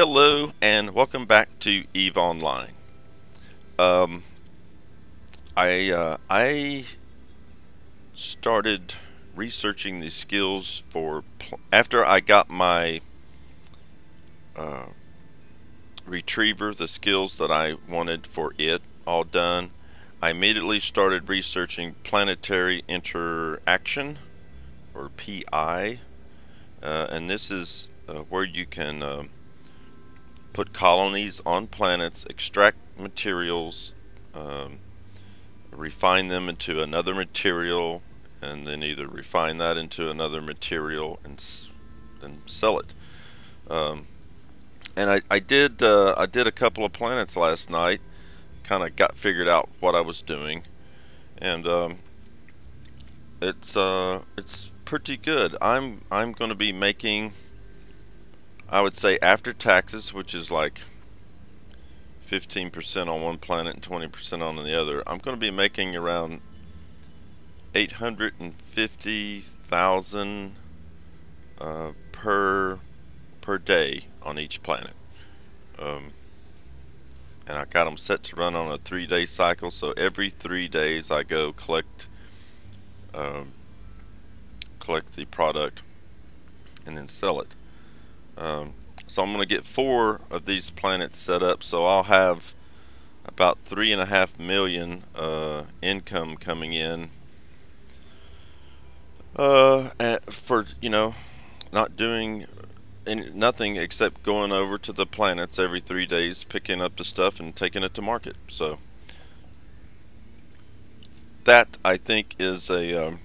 Hello and welcome back to Eve Online. Um, I started researching the skills for after I got my uh, retriever, the skills that I wanted for it all done. I immediately started researching planetary interaction, or PI, and this is where you can put colonies on planets, extract materials, um, refine them into another material, and then either refine that into another material and then sell it. Um, and I did a couple of planets last night. Kind of got figured out what I was doing, and it's pretty good. I'm going to be making, I would say, after taxes, which is like 15% on one planet and 20% on the other, I'm going to be making around 850,000 per day on each planet. And I got them set to run on a 3-day cycle, so every 3 days I go collect the product and then sell it. So I'm going to get 4 of these planets set up, so I'll have about 3.5 million income coming in for, not doing nothing except going over to the planets every 3 days, picking up the stuff and taking it to market. So that, I think, is a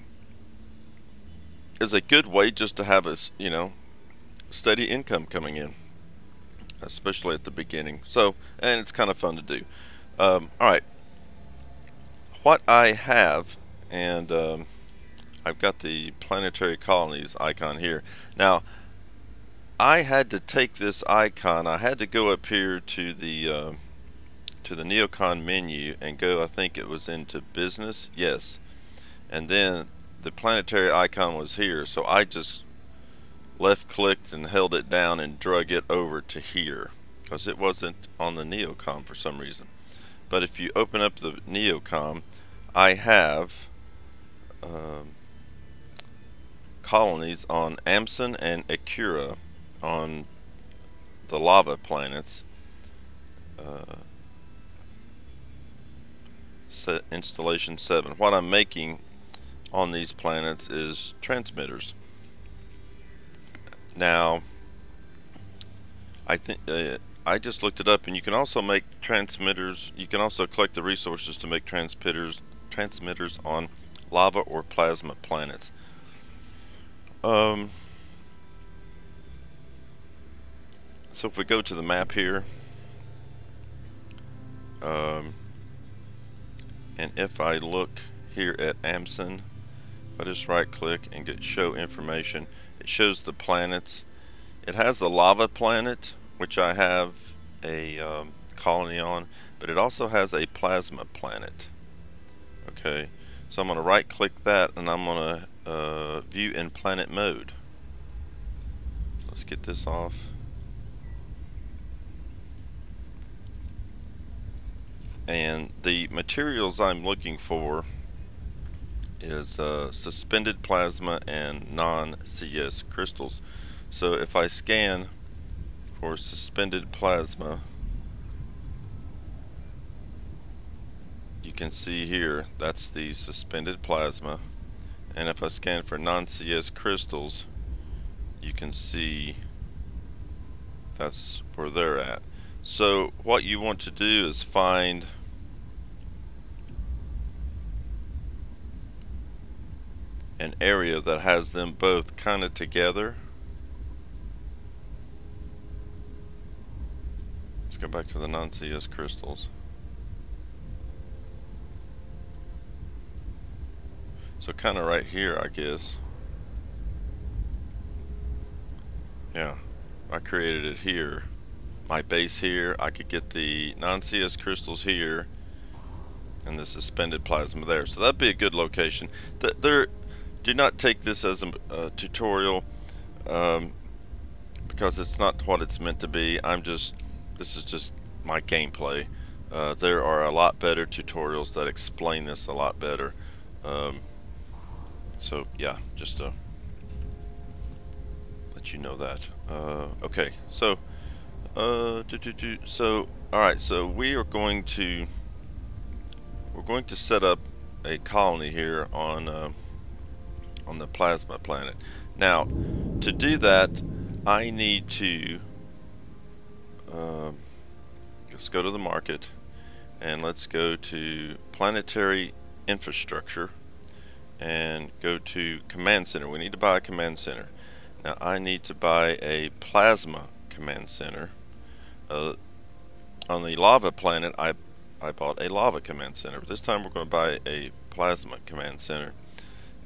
good way just to have a steady income coming in, especially at the beginning. So, and it's kind of fun to do. Alright, what I have, and I've got the planetary colonies icon here. Now, I had to take this icon, I had to go up here to the neocon menu and go, I think it was into business, yes, and then the planetary icon was here, so I just left clicked and held it down and drug it over to here because it wasn't on the neocon for some reason. But if you open up the neocon, I have colonies on Amson and Akura on the lava planets, installation 7. What I'm making on these planets is transmitters. Now, I think I just looked it up, and you can also make transmitters. You can also collect the resources to make transmitters on lava or plasma planets. So if we go to the map here, and if I look here at Amson, if I just right click and get show information, it shows the planets. It has the lava planet, which I have a colony on, but it also has a plasma planet. Okay, so I'm going to right click that and I'm going to view in planet mode. Let's get this off. And the materials I'm looking for is suspended plasma and non-CS crystals. So if I scan for suspended plasma, you can see here that's the suspended plasma, and if I scan for non-CS crystals, you can see that's where they're at. So what you want to do is find an area that has them both kind of together. Let's go back to the non-CS crystals. So kind of right here, I guess. Yeah, I created it here. My base here, I could get the non-CS crystals here and the suspended plasma there. So that'd be a good location. Do not take this as a tutorial. because it's not what it's meant to be. This is just my gameplay. There are a lot better tutorials that explain this a lot better. So yeah, just to let you know that. Okay, so so all right, so we're going to set up a colony here on the plasma planet. Now, to do that, I need to let's go to the market, and let's go to Planetary Infrastructure and go to Command Center. We need to buy a Command Center. Now I need to buy a Plasma Command Center. On the Lava planet I bought a Lava Command Center, but this time we're going to buy a Plasma Command Center,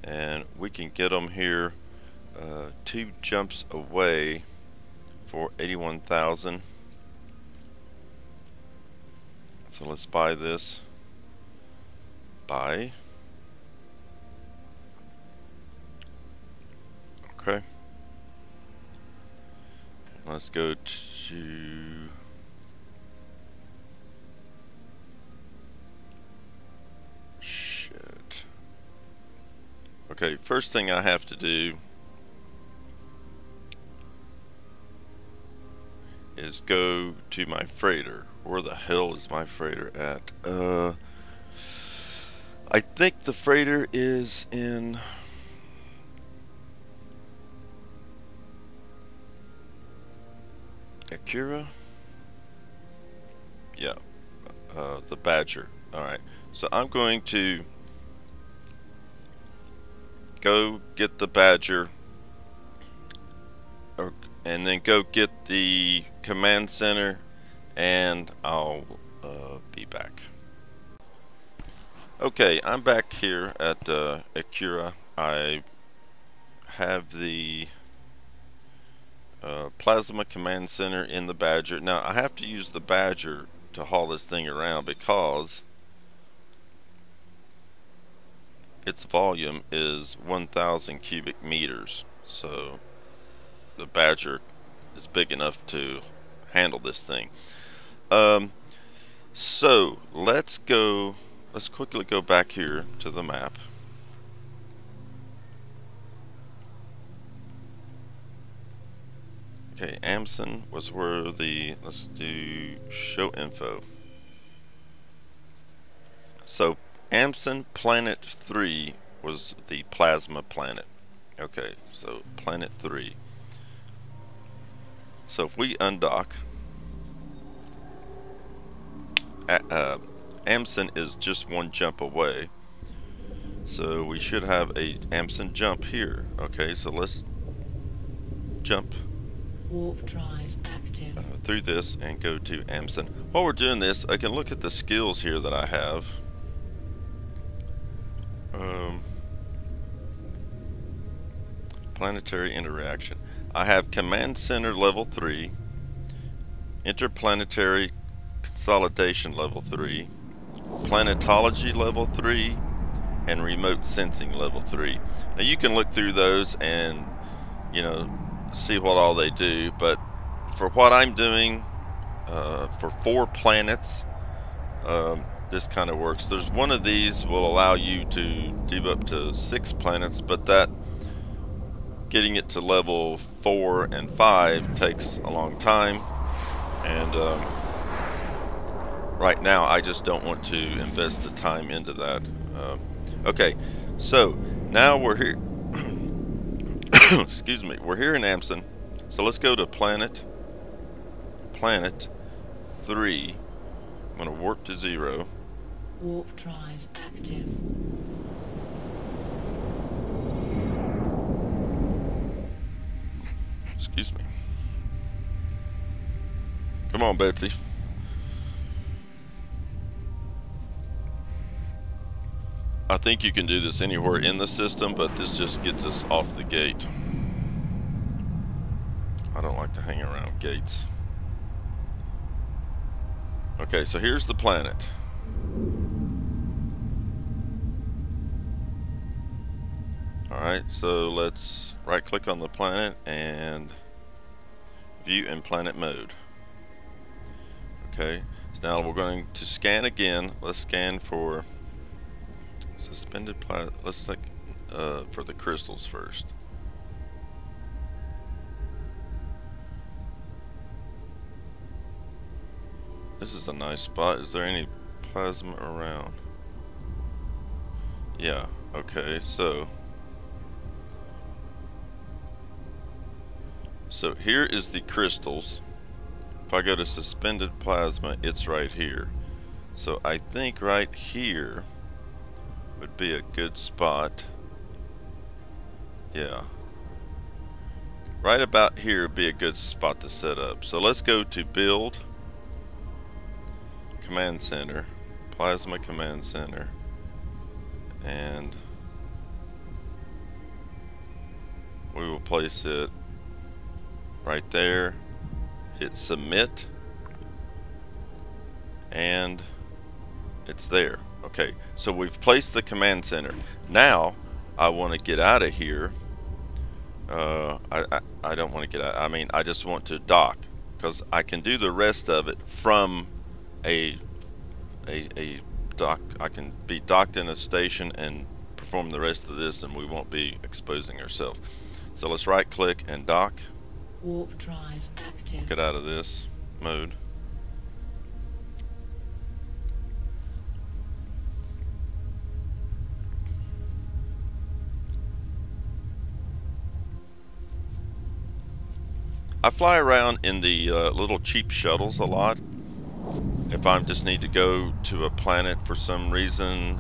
and we can get them here 2 jumps away for 81,000. So let's buy this. Buy. Okay. Let's go to shit. Okay, first thing I have to do is go to my freighter. Where the hell is my freighter at? I think the freighter is in Akira? Yeah, the Badger. Alright, so I'm going to go get the Badger, and then go get the Command Center, and I'll be back. Okay, I'm back here at Akira. I have the Plasma Command Center in the Badger. Now I have to use the Badger to haul this thing around because its volume is 1,000 cubic meters. So the Badger is big enough to handle this thing. So let's quickly go back here to the map. Okay, Amson was where let's do show info. So Amson Planet 3 was the plasma planet. Okay, so Planet 3. So if we undock, Amson is just 1 jump away. So we should have a Amson jump here. Okay, so let's jump warp drive active through this and go to Amson. While we're doing this, I can look at the skills here that I have. Planetary interaction. I have Command Center level 3, Interplanetary Consolidation level 3, Planetology level 3, and Remote Sensing level 3. Now you can look through those and, you know, see what all they do, but for what I'm doing, for 4 planets, this kind of works. There's one of these will allow you to do up to 6 planets, but that getting it to level 4 and 5 takes a long time, and right now I just don't want to invest the time into that. Okay, so now we're here. Excuse me, we're here in Amson, so let's go to Planet 3. I'm going to warp to 0. warp drive active Excuse me. Come on, Betsy. I think you can do this anywhere in the system, but this just gets us off the gate. I don't like to hang around gates. Okay, so here's the planet. Alright, so let's right click on the planet and view in planet mode. Okay, so now we're going to scan again. Let's scan for suspended plasma. Let's think for the crystals first. This is a nice spot. Is there any plasma around? Yeah, okay, so here is the crystals. If I go to suspended plasma, it's right here. So I think right here would be a good spot. Yeah. Right about here would be a good spot to set up. So let's go to build, command center, plasma command center, and we will place it right there. Hit submit, and it's there. Okay, so we've placed the command center. Now I want to get out of here. I don't want to get out. I mean, I just want to dock, because I can do the rest of it from a dock. I can be docked in a station and perform the rest of this, and we won't be exposing ourselves. So let's right click and dock. Warp drive active. Get out of this mode. I fly around in the little cheap shuttles a lot. If I just need to go to a planet for some reason,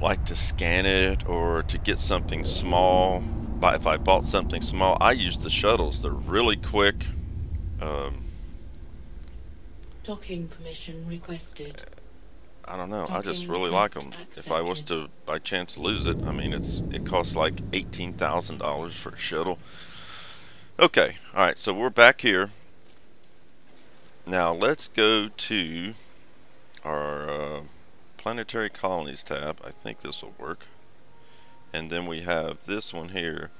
like to scan it or to get something small. But if I bought something small, I use the shuttles. They're really quick. Docking permission requested. I don't know. I just really like them. If I was to by chance lose it, I mean it costs like $18,000 for a shuttle. Okay, all right. So we're back here. Now let's go to our Planetary Colonies tab. I think this will work. And then we have this one here,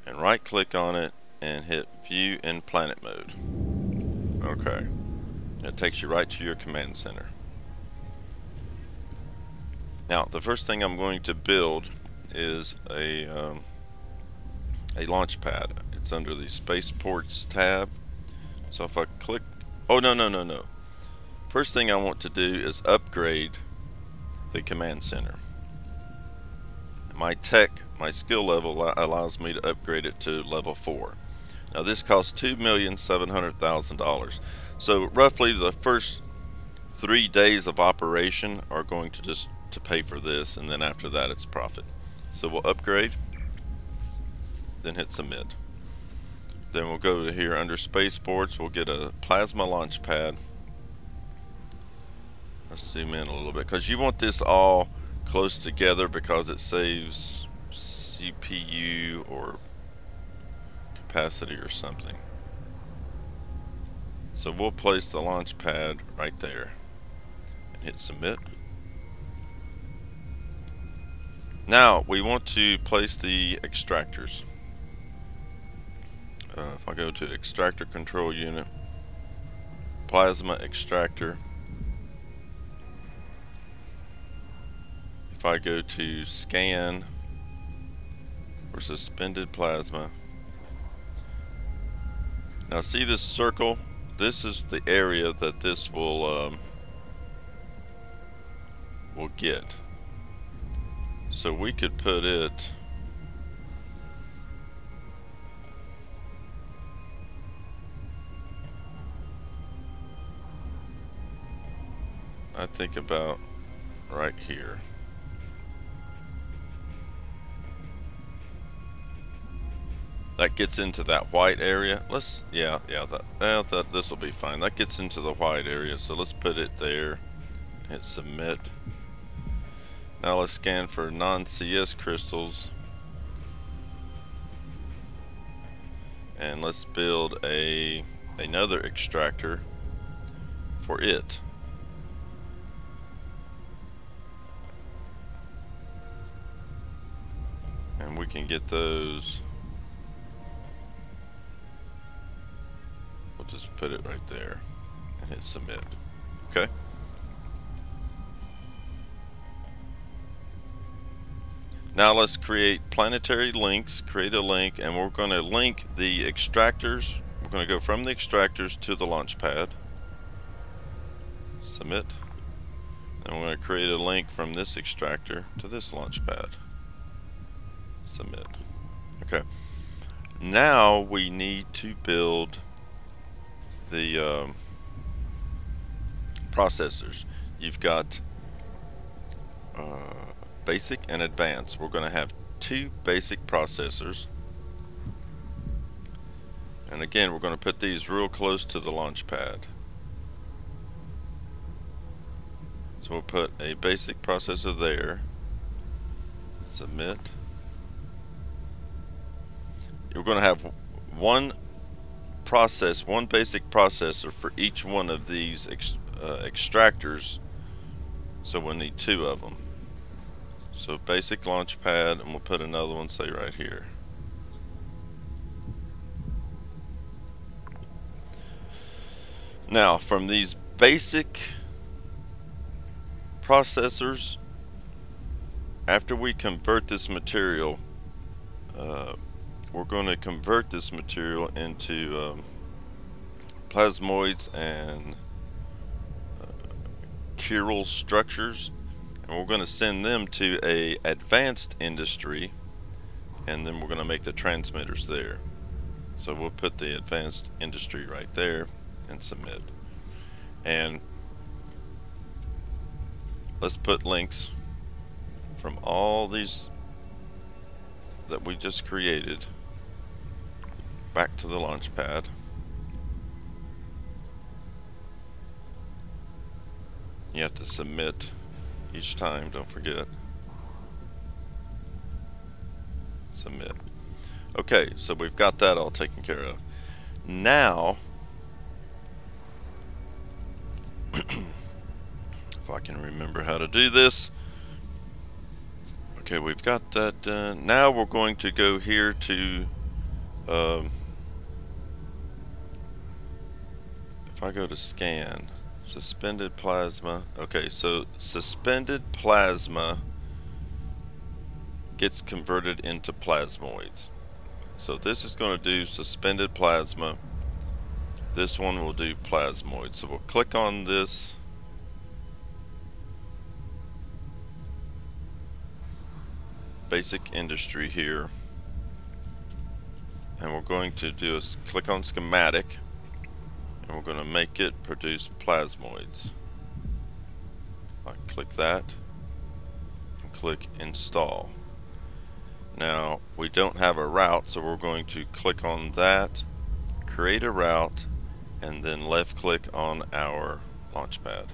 and right click on it and hit view in planet mode. Okay, it takes you right to your command center. Now the first thing I'm going to build is a launch pad. It's under the spaceports tab. So if I click, oh no. First thing I want to do is upgrade the command center. My skill level allows me to upgrade it to level 4. Now this costs $2,700,000. So roughly the first 3 days of operation are going to just to pay for this, and then after that it's profit. So we'll upgrade, then hit submit. Then we'll go to here under spaceports. We'll get a plasma launch pad. Let's zoom in a little bit, because you want this all close together because it saves CPU or capacity or something. So we'll place the launch pad right there and hit submit. Now we want to place the extractors. If I go to extractor control unit, plasma extractor. If I go to scan for suspended plasma, now see this circle? This is the area that this will get. So we could put it I think about right here. That gets into that white area. This will be fine. That gets into the white area, so let's put it there. Hit submit. Now let's scan for non-CS crystals, and let's build another extractor for it. And we can get those just put it right there and hit submit. Okay. Now let's create planetary links. Create a link, and we're going to link the extractors. We're going to go from the extractors to the launch pad. Submit. And we're going to create a link from this extractor to this launch pad. Submit. Okay. Now we need to build the processors. You've got basic and advanced. We're going to have 2 basic processors, and again we're going to put these real close to the launch pad. So we'll put a basic processor there. Submit. You're going to have one basic processor for each one of these extractors, so we'll need 2 of them. So basic launch pad, and we'll put another one, say right here. Now from these basic processors, after we convert this material, we're going to convert this material into plasmoids and chiral structures, and we're going to send them to a advanced industry, and then we're going to make the transmitters there. So we'll put the advanced industry right there and submit. And let's put links from all these that we just created back to the launch pad. You have to submit each time, don't forget. Submit. Okay, so we've got that all taken care of. Now, if I can remember how to do this. Okay, we've got that done. Now we're going to go here to if I go to scan, suspended plasma. Okay, so suspended plasma gets converted into plasmoids. So this is going to do suspended plasma. This one will do plasmoid. So we'll click on this. Basic industry here. And we're going to do is click on schematic. And we're going to make it produce plasmoids. I click that. And click install. Now we don't have a route, so we're going to click on that, create a route, and then left click on our launch pad.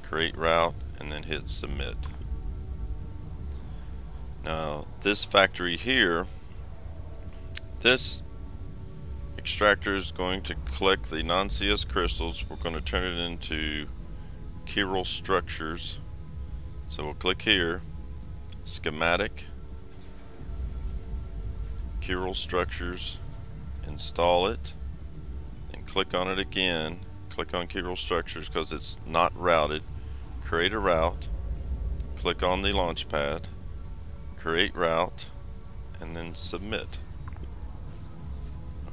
Create route and then hit submit. Now this factory here, this extractor is going to collect the non-CS crystals. We're going to turn it into chiral structures. So we'll click here, schematic, chiral structures, install it, and click on it again. Click on chiral structures because it's not routed. Create a route, click on the launch pad, create route, and then submit.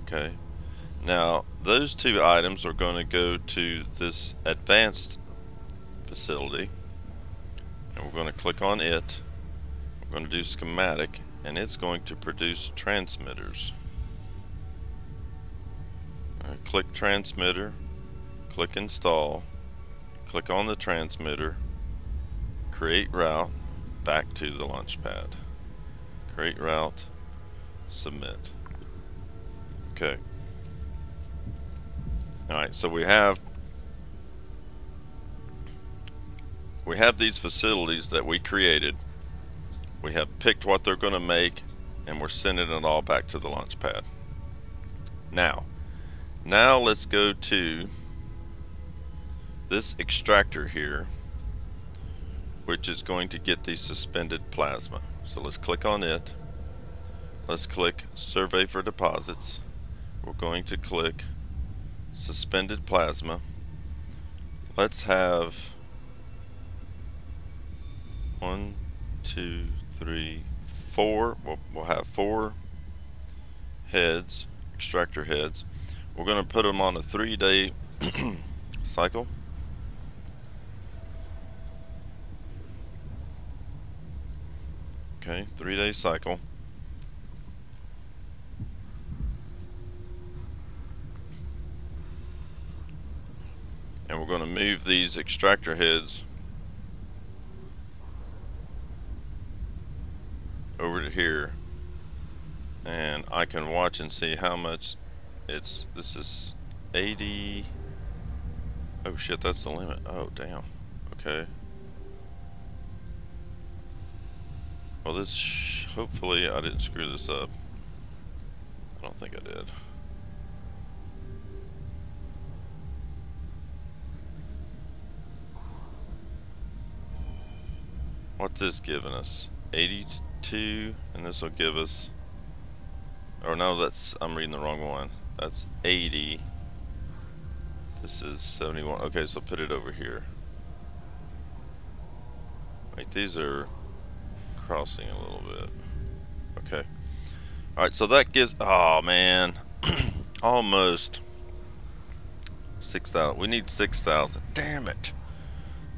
Okay, now those 2 items are going to go to this advanced facility, and we're going to click on it. We're going to do schematic, and it's going to produce transmitters. Right, click transmitter, click install, click on the transmitter, create route, back to the launch pad, create route, submit. Okay. Alright, so we have these facilities that we created. We have picked what they're going to make, and we're sending it all back to the launch pad. Now let's go to this extractor here, which is going to get the suspended plasma. So let's click on it. Let's click survey for deposits. we're going to click suspended plasma. Let's have 1, 2, 3, 4. We'll have 4 heads, extractor heads. We're going to put them on a 3-day cycle. Okay, 3-day cycle. And we're going to move these extractor heads over to here, and I can watch and see how much this is 80. Oh shit, that's the limit. Oh damn. Okay. Well, this hopefully I didn't screw this up. I don't think I did. What's this giving us? 82, and this will give us, or no, I'm reading the wrong one. That's 80. This is 71. Okay, so put it over here. Wait, these are crossing a little bit. Okay. Alright, so that gives, oh man, almost 6,000. We need 6,000. Damn it.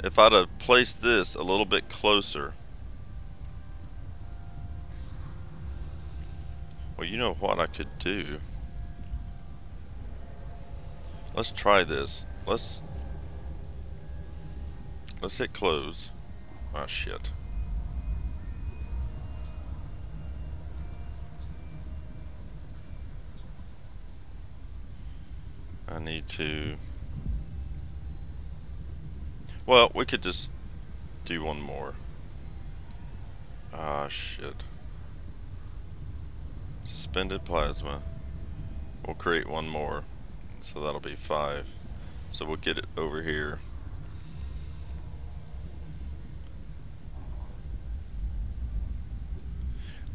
If I'd have placed this a little bit closer. Well, you know what I could do? Let's try this. Let's hit close. Oh shit. I need to, well, we could just do one more. Ah shit. Suspended plasma. We'll create one more. So that'll be 5. So we'll get it over here.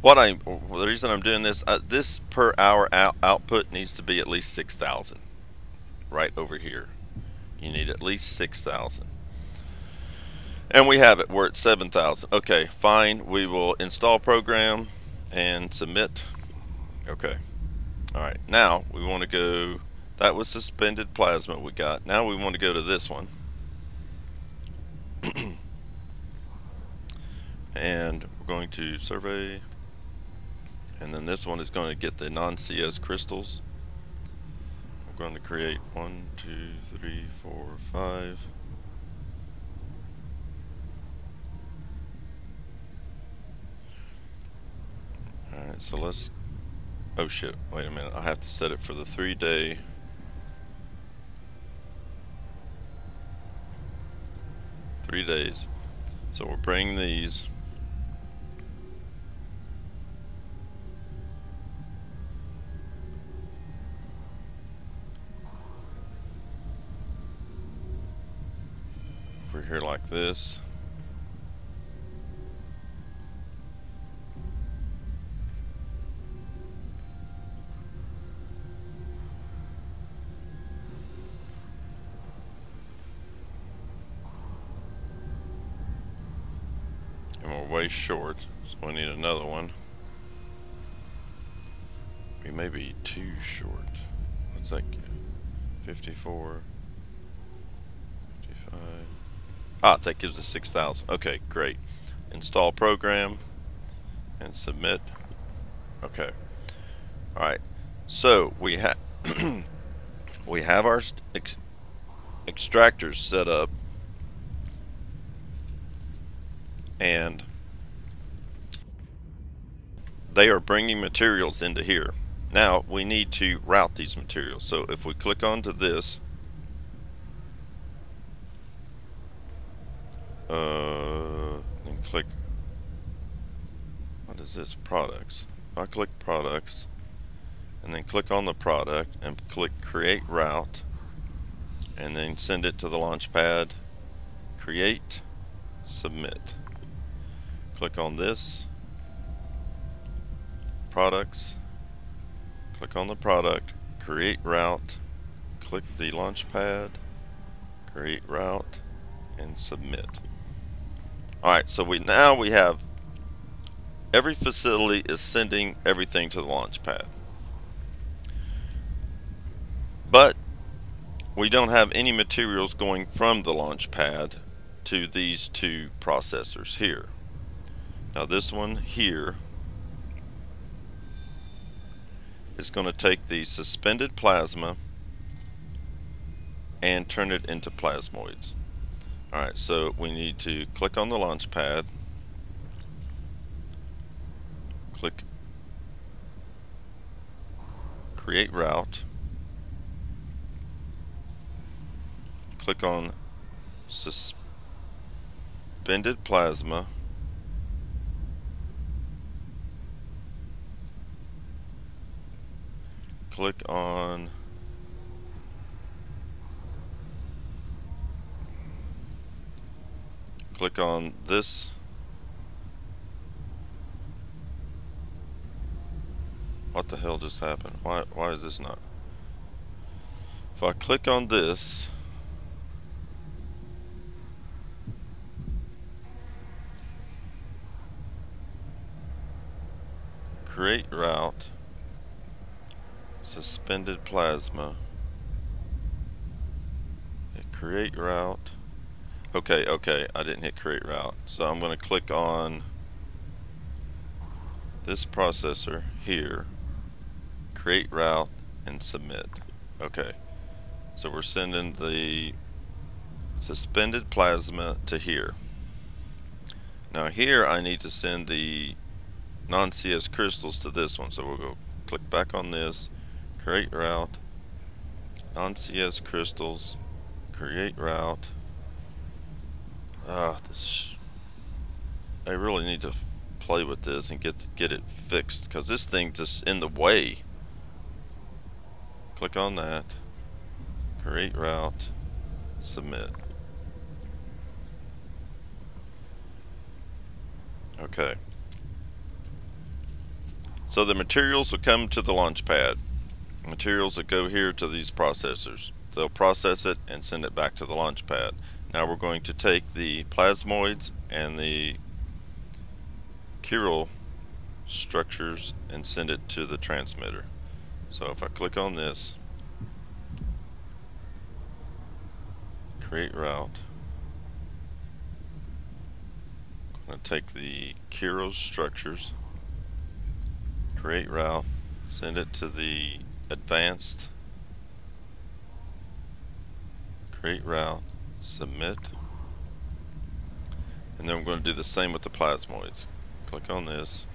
The reason I'm doing this, this per hour output needs to be at least 6,000. Right over here. You need at least 6,000. And we have it. We're at 7,000. Okay, fine. We will install program and submit. Okay. Alright, now we want to go, that was suspended plasma we got. Now we want to go to this one. And we're going to survey. And then this one is going to get the non-CS crystals. We're going to create 1, 2, 3, 4, 5. Alright, so let's, oh shit, wait a minute, I have to set it for the 3-day. Three days. So we'll bring these. Over here like this. And we're way short, so we need another one. We may be too short. What's that get? 54, 55. Ah, that gives us 6,000. Okay, great. Install program and submit. Okay. All right. So we have we have our extractors set up, and they are bringing materials into here. Now we need to route these materials. So if we click onto this, and click, what is this, products. If I click products and then click on the product and click create route and then send it to the launch pad, create, submit. Click on this, products, click on the product, create route, click the launch pad, create route, and submit. Alright, so now we have every facility is sending everything to the launch pad. But we don't have any materials going from the launch pad to these two processors here. Now this one here is going to take the suspended plasma and turn it into plasmoids. Alright, so we need to click on the launch pad, click create route, click on suspended plasma, click on this what the hell just happened? Why is this not? If I click on this, create route, suspended plasma, create route. Okay, I didn't hit create route. So I'm going to click on this processor here, create route, and submit. Okay, so we're sending the suspended plasma to here. Now here I need to send the non-CS crystals to this one. So we'll go click back on this, create route, non-CS crystals, create route. I really need to play with this and get it fixed, because this thing's just in the way. Click on that, create route, submit. Okay. So the materials will come to the launch pad. Materials that go here to these processors. They'll process it and send it back to the launch pad. Now we're going to take the plasmoids and the chiral structures and send it to the transmitter. So if I click on this, create route, I'm going to take the chiral structures, create route, send it to the advanced, create route, submit, and then I'm going to do the same with the plasmoids. Click on this,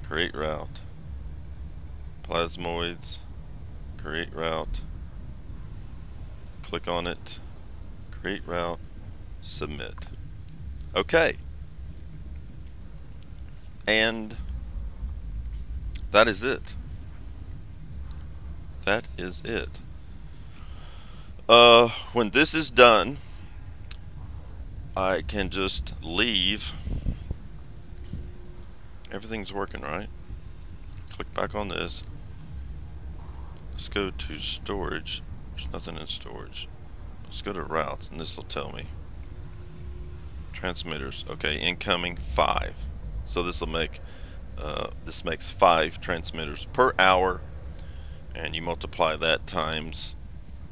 create route, plasmoids, create route, click on it, create route, submit. Okay, and that is it. That is it. When this is done, I can just leave. Everything's working, right? Click back on this. Let's go to storage. There's nothing in storage. Let's go to routes, and this will tell me. Transmitters. Okay, incoming 5. So this will make this makes 5 transmitters per hour, and you multiply that times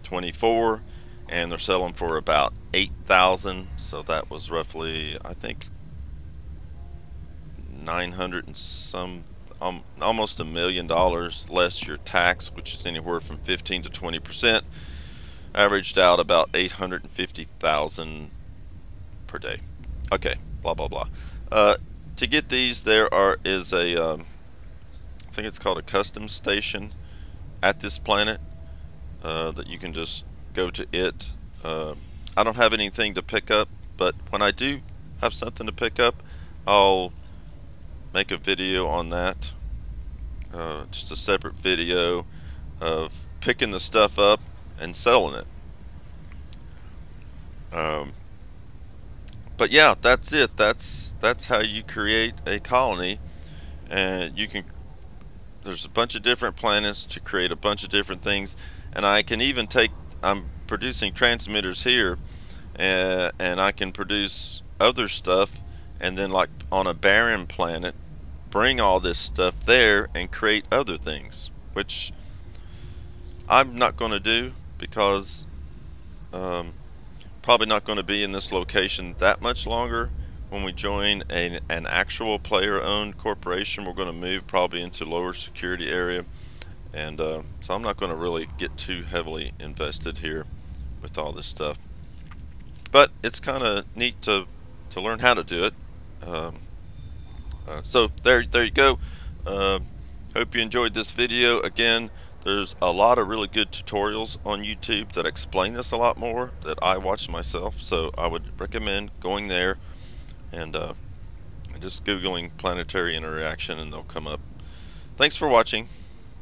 24, and they're selling for about 8,000. So that was roughly, I think, 900 and some, almost $1 million less your tax, which is anywhere from 15 to 20%. Averaged out about 850,000 per day. Okay, blah blah blah. To get these, there is a I think it's called a custom station at this planet that you can just go to it. I don't have anything to pick up, but when I do have something to pick up, I'll make a video on that. Just a separate video of picking the stuff up and selling it. But yeah, that's it. That's how you create a colony, and you can there's a bunch of different planets to create a bunch of different things, and I can even take, I'm producing transmitters here, and I can produce other stuff, and then like on a barren planet bring all this stuff there and create other things, which I'm not going to do because probably not going to be in this location that much longer. When we join an actual player-owned corporation, we're going to move probably into lower security area, and so I'm not going to really get too heavily invested here with all this stuff. But it's kind of neat to learn how to do it. So there you go. Hope you enjoyed this video. Again, there's a lot of really good tutorials on YouTube that explain this a lot more that I watched myself, so I would recommend going there and just googling planetary interaction and they'll come up. Thanks for watching.